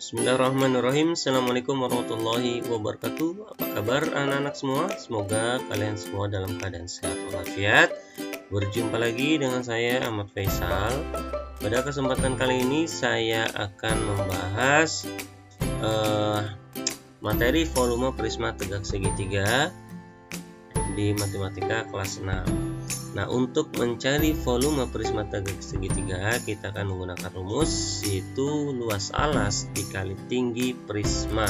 Bismillahirrahmanirrahim. Assalamualaikum warahmatullahi wabarakatuh. Apa kabar anak-anak semua? Semoga kalian semua dalam keadaan sehat walafiat. Berjumpa lagi dengan saya Ahmad Faisal. Pada kesempatan kali ini saya akan membahas materi volume prisma tegak segitiga di matematika kelas 6. Nah, untuk mencari volume prisma tegak segitiga, kita akan menggunakan rumus, yaitu luas alas dikali tinggi prisma.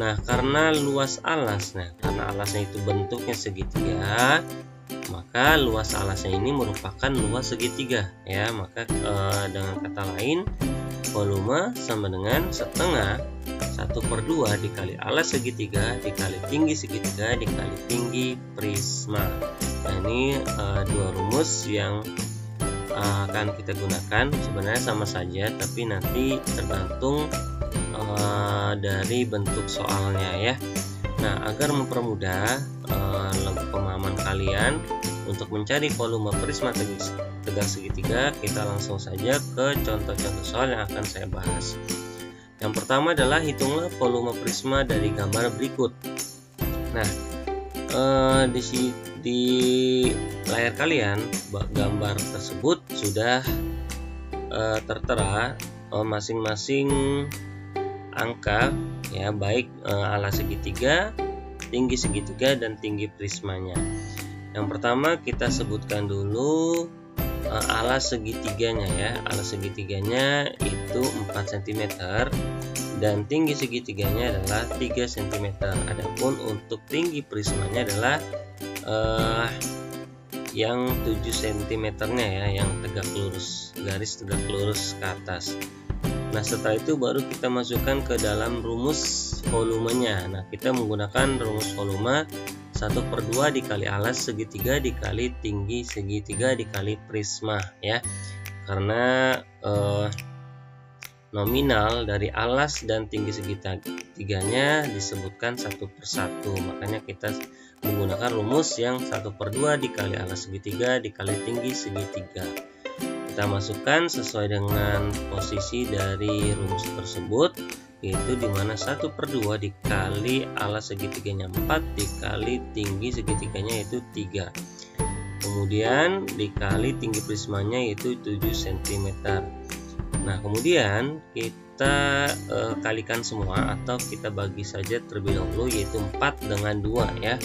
Nah, karena alasnya itu bentuknya segitiga, maka luas alasnya ini merupakan luas segitiga, ya. Maka dengan kata lain, volume sama dengan setengah 1/2 dikali alas segitiga dikali tinggi segitiga dikali tinggi prisma. Nah, ini dua rumus yang akan kita gunakan. Sebenarnya sama saja, tapi nanti tergantung dari bentuk soalnya, ya. Nah, agar mempermudah pemahaman kalian untuk mencari volume prisma tegak segitiga, kita langsung saja ke contoh-contoh soal yang akan saya bahas. Yang pertama adalah hitunglah volume prisma dari gambar berikut. Nah, di layar kalian gambar tersebut sudah tertera masing-masing angka, ya, baik alas segitiga, tinggi segitiga, dan tinggi prismanya. Yang pertama kita sebutkan dulu alas segitiganya, ya. Alas segitiganya itu 4 cm dan tinggi segitiganya adalah 3 cm. Adapun untuk tinggi prismanya adalah yang 7 cm-nya, ya, yang tegak lurus, garis tegak lurus ke atas. Nah, setelah itu baru kita masukkan ke dalam rumus volumenya. Nah, kita menggunakan rumus volume 1/2 dikali alas segitiga dikali tinggi segitiga dikali prisma, ya. Karena nominal dari alas dan tinggi segitiganya disebutkan 1/1, makanya kita menggunakan rumus yang 1/2 dikali alas segitiga dikali tinggi segitiga. Kita masukkan sesuai dengan posisi dari rumus tersebut, yaitu dimana 1/2 dikali alas segitiganya 4 dikali tinggi segitiganya yaitu 3, kemudian dikali tinggi prismanya yaitu 7 cm. Nah, kemudian kita kalikan semua, atau kita bagi saja terlebih dahulu, yaitu 4 dengan 2, ya.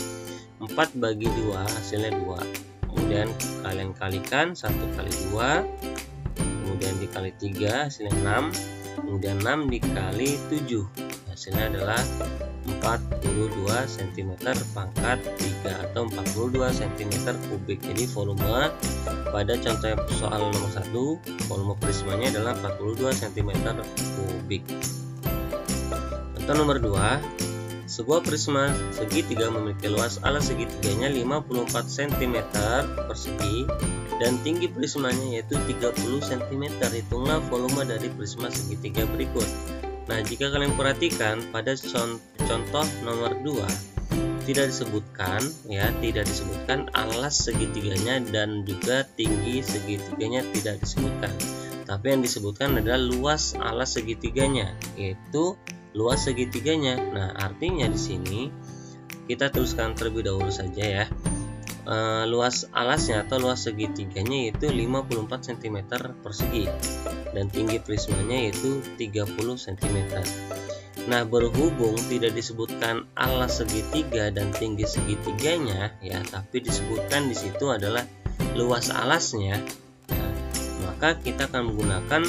4 bagi 2 hasilnya 2, kemudian kalian kalikan 1 kali 2, kemudian dikali 3 hasilnya 6, kemudian 6 dikali 7 hasilnya adalah 42 cm pangkat 3 atau 42 cm kubik. Jadi volume pada contoh soal nomor 1, volume prismanya adalah 42 cm kubik. Contoh nomor 2, sebuah prisma segitiga memiliki luas alas segitiganya 54 cm persegi dan tinggi prismanya yaitu 30 cm. Hitunglah volume dari prisma segitiga berikut. Nah, jika kalian perhatikan pada contoh nomor 2 tidak disebutkan alas segitiganya dan juga tinggi segitiganya tidak disebutkan. Tapi yang disebutkan adalah luas alas segitiganya, yaitu luas segitiganya. Nah, artinya di sini kita tuliskan terlebih dahulu saja, ya. Luas alasnya atau luas segitiganya yaitu 54 cm persegi dan tinggi prismanya yaitu 30 cm. Nah, berhubung tidak disebutkan alas segitiga dan tinggi segitiganya, ya, tapi disebutkan di situ adalah luas alasnya, ya, maka kita akan menggunakan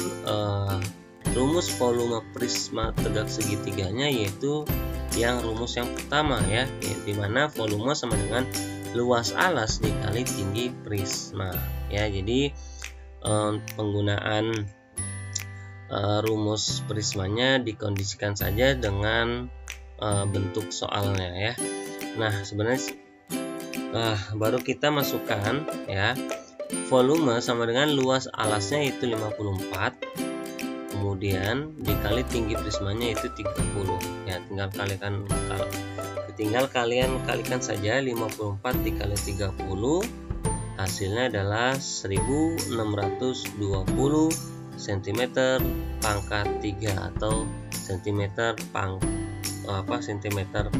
rumus volume prisma tegak segitiganya, yaitu yang rumus yang pertama, ya, di mana volume sama dengan luas alas dikali tinggi prisma, ya. Jadi penggunaan rumus prismanya dikondisikan saja dengan bentuk soalnya, ya. Nah, sebenarnya baru kita masukkan, ya, volume sama dengan luas alasnya itu 54, kemudian dikali tinggi prismanya itu 30, ya. Tinggal kalian kalikan saja 54 dikali 30, hasilnya adalah 1620 cm pangkat 3 atau cm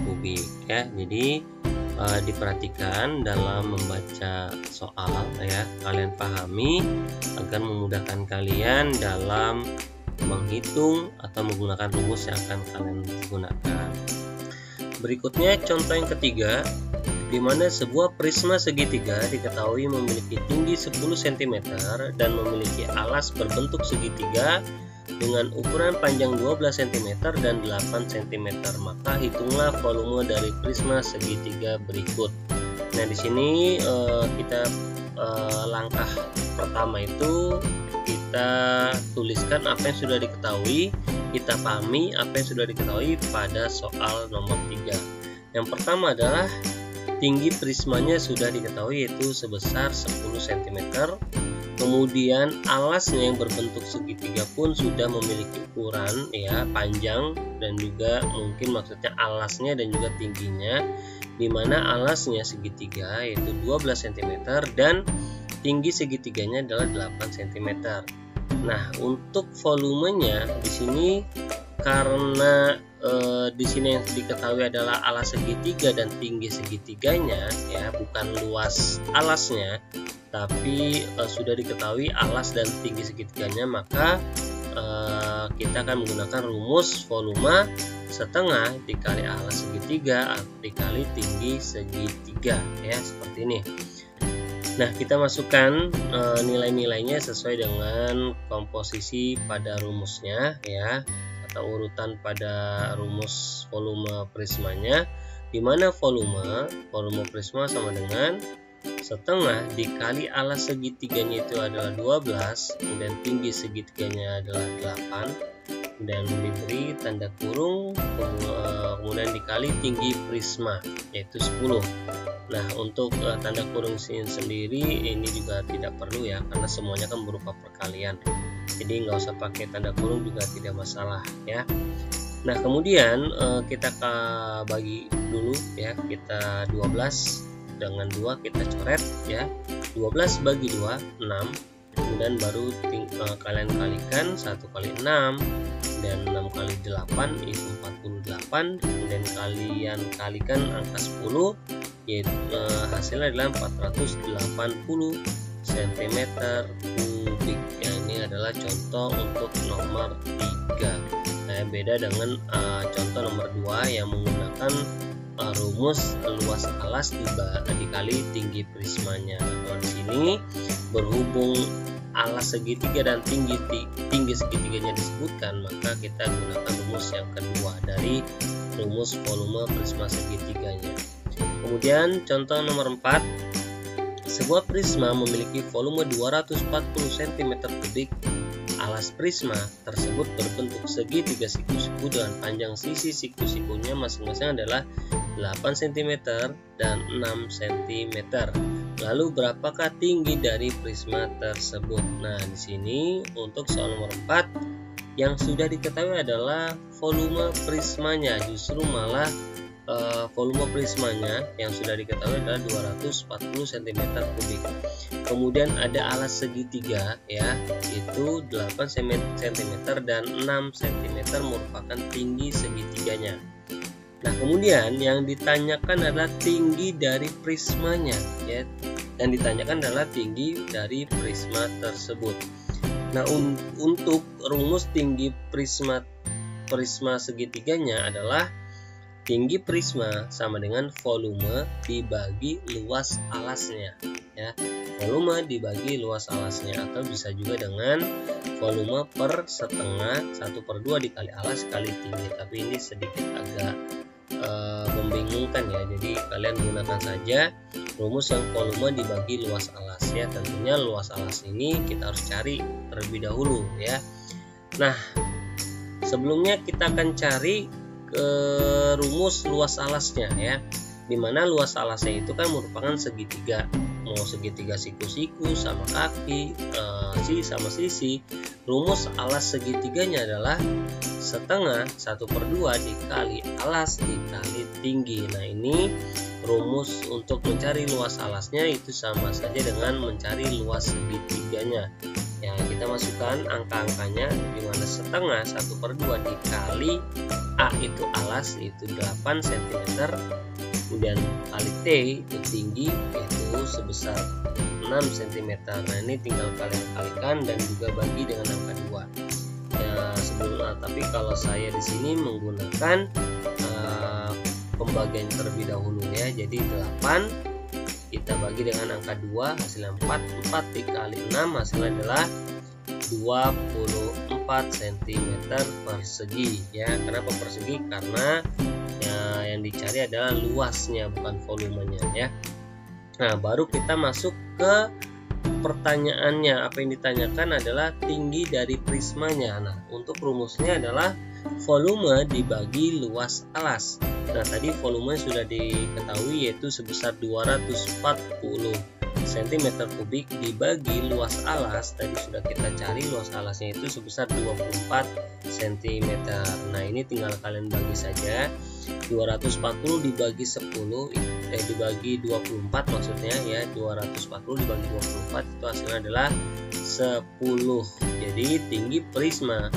kubik ya. Jadi diperhatikan dalam membaca soal ya, kalian pahami agar memudahkan kalian dalam menghitung atau menggunakan rumus yang akan kalian gunakan. Berikutnya contoh yang ketiga, di mana sebuah prisma segitiga diketahui memiliki tinggi 10 cm dan memiliki alas berbentuk segitiga dengan ukuran panjang 12 cm dan 8 cm. Maka hitunglah volume dari prisma segitiga berikut. Nah, di sini kita langkah pertama itu kita tuliskan apa yang sudah diketahui, kita pahami apa yang sudah diketahui pada soal nomor 3. Yang pertama adalah tinggi prismanya sudah diketahui, yaitu sebesar 10 cm. Kemudian alasnya yang berbentuk segitiga pun sudah memiliki ukuran ya, panjang dan juga mungkin maksudnya alasnya dan juga tingginya, di mana alasnya segitiga yaitu 12 cm dan tinggi segitiganya adalah 8 cm. Nah, untuk volumenya di sini karena di sini yang diketahui adalah alas segitiga dan tinggi segitiganya ya, bukan luas alasnya, tapi sudah diketahui alas dan tinggi segitiganya, maka kita akan menggunakan rumus volume setengah dikali alas segitiga dikali tinggi segitiga ya, seperti ini. Nah, kita masukkan nilai-nilainya sesuai dengan komposisi pada rumusnya ya, atau urutan pada rumus volume prismanya, di mana volume prisma sama dengan setengah dikali alas segitiganya itu adalah 12, kemudian tinggi segitiganya adalah 8, dan diberi tanda kurung, kemudian dikali tinggi prisma yaitu 10. Nah, untuk tanda kurung sendiri ini juga tidak perlu ya, karena semuanya kan berupa perkalian, jadi nggak usah pakai tanda kurung juga tidak masalah ya. Nah, kemudian kita bagi dulu ya, kita 12 dengan 2 kita coret ya, 12 bagi 2 6, kemudian baru kalian kalikan 1 kali 6 dan 6 kali 8 itu 48, kemudian kalian kalikan angka 10 yaitu hasilnya adalah 480 cm kubik ya. Ini adalah contoh untuk nomor 3. Nah, beda dengan contoh nomor 2 yang menggunakan rumus luas alas dikali tinggi prismanya. Nah, di sini berhubung alas segitiga dan tinggi segitiganya disebutkan, maka kita gunakan rumus yang kedua dari rumus volume prisma segitiganya. Kemudian contoh nomor 4, sebuah prisma memiliki volume 240 cm kubik. Alas prisma tersebut berbentuk segitiga siku-siku dengan panjang sisi siku-sikunya masing-masing adalah 8 cm dan 6 cm. Lalu berapakah tinggi dari prisma tersebut? Nah, di sini untuk soal nomor 4 yang sudah diketahui adalah volume prismanya, justru malah volume prismanya yang sudah diketahui adalah 240 cm kubik. Kemudian ada alas segitiga ya, itu 8 cm dan 6 cm merupakan tinggi segitiganya. Nah, kemudian yang ditanyakan adalah tinggi dari prismanya ya. Yang ditanyakan adalah tinggi dari prisma tersebut. Nah, untuk rumus tinggi prisma segitiganya adalah tinggi prisma sama dengan volume dibagi luas alasnya ya. Volume dibagi luas alasnya, atau bisa juga dengan volume per setengah 1/2 dikali alas kali tinggi, tapi ini sedikit agak membingungkan ya. Jadi kalian gunakan saja rumus yang volume dibagi luas alas ya. Tentunya luas alas ini kita harus cari terlebih dahulu ya. Nah, sebelumnya kita akan cari ke rumus luas alasnya ya, dimana luas alasnya itu kan merupakan segitiga, mau segitiga siku-siku sama kaki, sisi sama sisi. Rumus alas segitiganya adalah setengah 1/2 dikali alas dikali tinggi. Nah, ini rumus untuk mencari luas alasnya itu sama saja dengan mencari luas segitiganya ya. Kita kita masukkan angka-angkanya, di mana setengah 1/2 dikali A itu alas itu 8 cm, kemudian kali T itu tinggi yaitu sebesar 6 cm. Nah, ini tinggal kalian kalikan dan juga bagi dengan angka 2. Ya, tapi kalau saya di sini menggunakan pembagian terlebih dahulu ya. Jadi 8 kita bagi dengan angka 2 hasilnya 4 dikali 6 hasilnya adalah 24 cm persegi ya. Kenapa persegi? Karena ya, yang dicari adalah luasnya bukan volumenya ya. Nah, baru kita masuk ke pertanyaannya. Apa yang ditanyakan adalah tinggi dari prismanya. Nah, untuk rumusnya adalah volume dibagi luas alas. Nah, tadi volume sudah diketahui yaitu sebesar 240 cm3 dibagi luas alas. Tadi sudah kita cari luas alasnya itu sebesar 24 cm. Nah, ini tinggal kalian bagi saja. 240 dibagi 10 dibagi 24 maksudnya ya. 240 dibagi 24 itu hasilnya adalah 10. Jadi tinggi prisma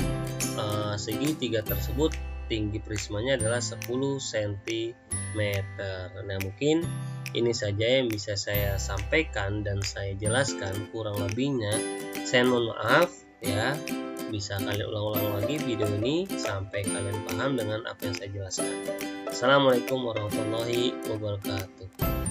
segitiga tersebut, tinggi prismanya adalah 10 cm. Nah, mungkin ini saja yang bisa saya sampaikan dan saya jelaskan. Kurang lebihnya saya mohon maaf ya. Bisa kalian ulang-ulang lagi video ini sampai kalian paham dengan apa yang saya jelaskan. Assalamualaikum warahmatullahi wabarakatuh.